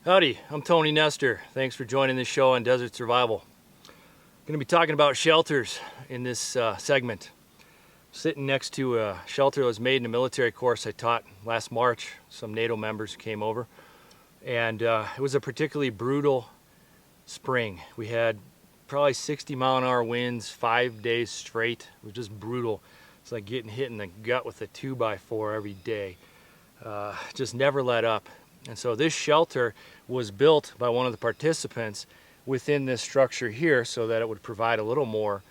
Howdy, I'm Tony Nestor. Thanks for joining this show on desert survival. I'm going to be talking about shelters in this segment. Sitting next to a shelter that was made in a military course I taught last March. Some NATO members came over, and it was a particularly brutal spring. We had probably 60-mile-an-hour winds 5 days straight. It was just brutal. It's like getting hit in the gut with a 2x4 every day. Just never let up. And so this shelter was built by one of the participants within this structure here so that it would provide a little more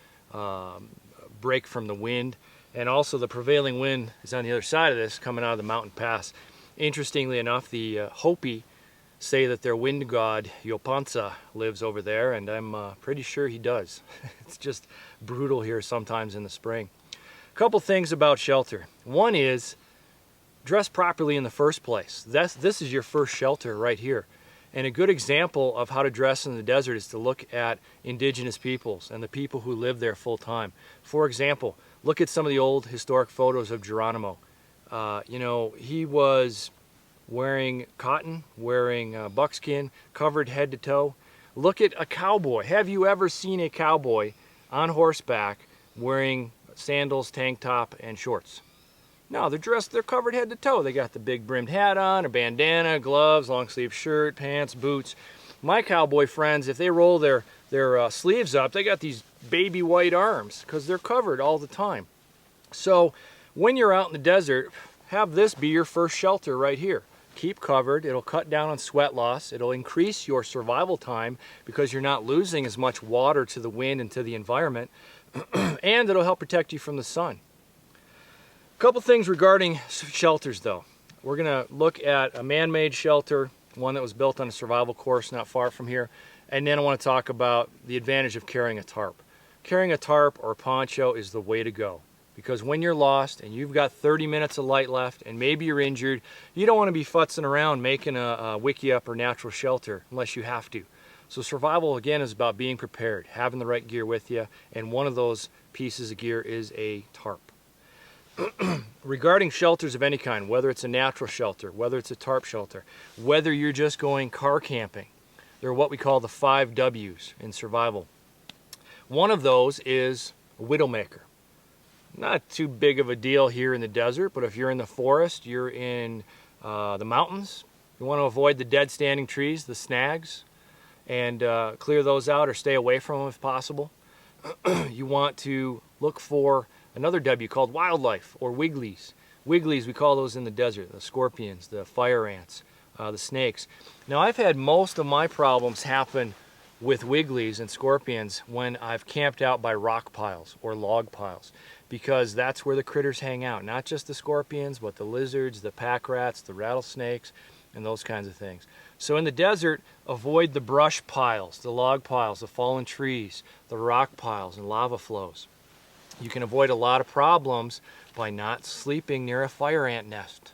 break from the wind. And also the prevailing wind is on the other side of this, coming out of the mountain pass. Interestingly enough, the Hopi say that their wind god, Yopansa, lives over there, and I'm pretty sure he does. It's just brutal here sometimes in the spring. A couple things about shelter. One is, dress properly in the first place. This is your first shelter right here. And a good example of how to dress in the desert is to look at indigenous peoples and the people who live there full time. For example, look at some of the old historic photos of Geronimo. He was wearing cotton, wearing buckskin, covered head to toe. Look at a cowboy. Have you ever seen a cowboy on horseback wearing sandals, tank top, and shorts? No, they're covered head to toe. They got the big brimmed hat on, a bandana, gloves, long sleeve shirt, pants, boots. My cowboy friends, if they roll their sleeves up, they got these baby white arms because they're covered all the time. So when you're out in the desert, have this be your first shelter right here. Keep covered. It'll cut down on sweat loss. It'll increase your survival time because you're not losing as much water to the wind and to the environment. And it'll help protect you from the sun. A couple things regarding shelters though. We're going to look at a man-made shelter, one that was built on a survival course not far from here, and then I want to talk about the advantage of carrying a tarp. Carrying a tarp or a poncho is the way to go, because when you're lost and you've got 30 minutes of light left and maybe you're injured, you don't want to be futzing around making a wickiup or natural shelter unless you have to. So survival again is about being prepared, having the right gear with you, and one of those pieces of gear is a tarp. Regarding shelters of any kind, whether it's a natural shelter, whether it's a tarp shelter, whether you're just going car camping, there are what we call the 5 W's in survival. One of those is a widowmaker. Not too big of a deal here in the desert, but if you're in the forest, you're in the mountains, you want to avoid the dead standing trees, the snags, and clear those out or stay away from them if possible. You want to look for another W called wildlife or wigglies. Wigglies, we call those in the desert, the scorpions, the fire ants, the snakes. Now I've had most of my problems happen with wigglies and scorpions when I've camped out by rock piles or log piles, because that's where the critters hang out. Not just the scorpions, but the lizards, the pack rats, the rattlesnakes, and those kinds of things. So in the desert, avoid the brush piles, the log piles, the fallen trees, the rock piles, and lava flows. You can avoid a lot of problems by not sleeping near a fire ant nest.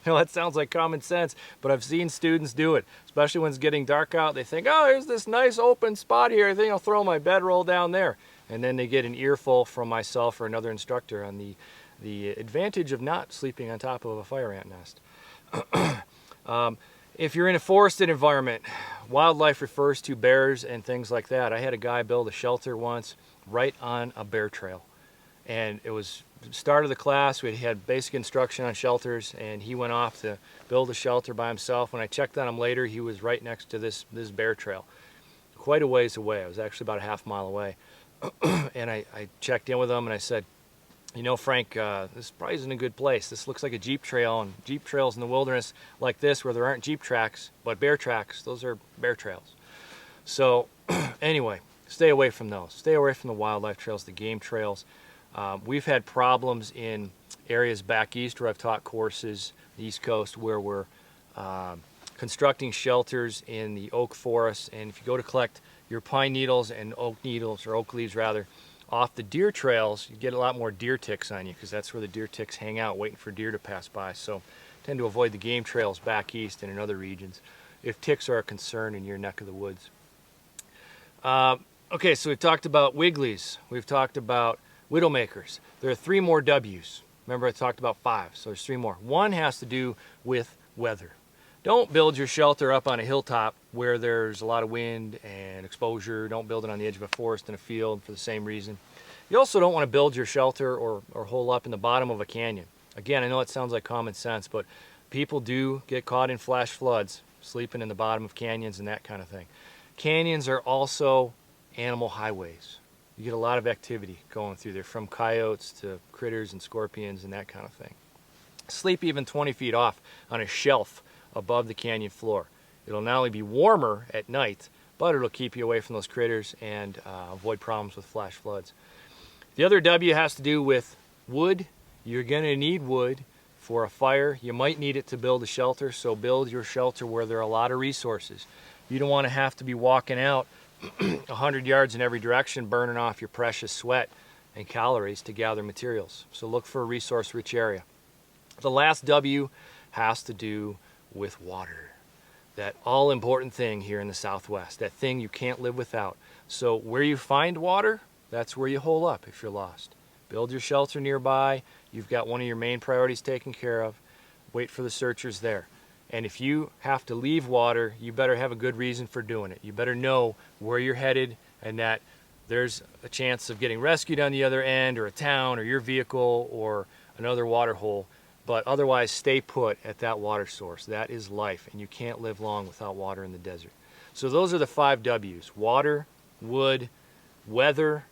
Now that sounds like common sense, but I've seen students do it, especially when it's getting dark out. They think, oh, there's this nice open spot here. I think I'll throw my bedroll down there. And then they get an earful from myself or another instructor on the advantage of not sleeping on top of a fire ant nest. If you're in a forested environment, wildlife refers to bears and things like that. I had a guy build a shelter once right on a bear trail. And it was the start of the class. We had basic instruction on shelters, and he went off to build a shelter by himself. When I checked on him later, he was right next to this bear trail, quite a ways away. I was actually about a half-mile away. And I checked in with him and I said, you know, Frank, this probably isn't a good place. This looks like a Jeep trail, and Jeep trails in the wilderness like this where there aren't Jeep tracks, but bear tracks, those are bear trails. So anyway, stay away from those. Stay away from the wildlife trails, the game trails. We've had problems in areas back east where I've taught courses, the East Coast, where we're constructing shelters in the oak forest. And if you go to collect your pine needles and oak needles, or oak leaves rather, off the deer trails, you get a lot more deer ticks on you, because that's where the deer ticks hang out waiting for deer to pass by. So tend to avoid the game trails back east and in other regions if ticks are a concern in your neck of the woods. Okay, so we've talked about wigglies, we've talked about widowmakers. There are 3 more W's. Remember I talked about 5, so there's 3 more. One has to do with weather. Don't build your shelter up on a hilltop where there's a lot of wind and exposure. Don't build it on the edge of a forest in a field for the same reason. You also don't want to build your shelter or hole up in the bottom of a canyon. Again, I know it sounds like common sense, but people do get caught in flash floods, sleeping in the bottom of canyons and that kind of thing. Canyons are also animal highways. You get a lot of activity going through there, from coyotes to critters and scorpions and that kind of thing. Sleep even 20 feet off on a shelf above the canyon floor. It'll not only be warmer at night, but it'll keep you away from those critters and avoid problems with flash floods. The other W has to do with wood. You're going to need wood for a fire. You might need it to build a shelter, so build your shelter where there are a lot of resources. You don't want to have to be walking out 100 yards in every direction, burning off your precious sweat and calories to gather materials. So look for a resource-rich area. The last W has to do with water. That all-important thing here in the Southwest, that thing you can't live without. So where you find water, that's where you hole up if you're lost. Build your shelter nearby. You've got one of your main priorities taken care of. Wait for the searchers there. And if you have to leave water, you better have a good reason for doing it. You better know where you're headed and that there's a chance of getting rescued on the other end, or a town, or your vehicle, or another water hole. But otherwise, stay put at that water source. That is life, and you can't live long without water in the desert. So those are the 5 W's: water, wood, weather,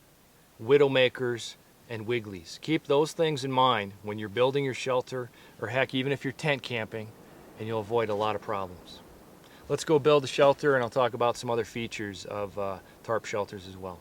widowmakers, and wigglies. Keep those things in mind when you're building your shelter, or heck, even if you're tent camping, and you'll avoid a lot of problems. Let's go build a shelter, and I'll talk about some other features of tarp shelters as well.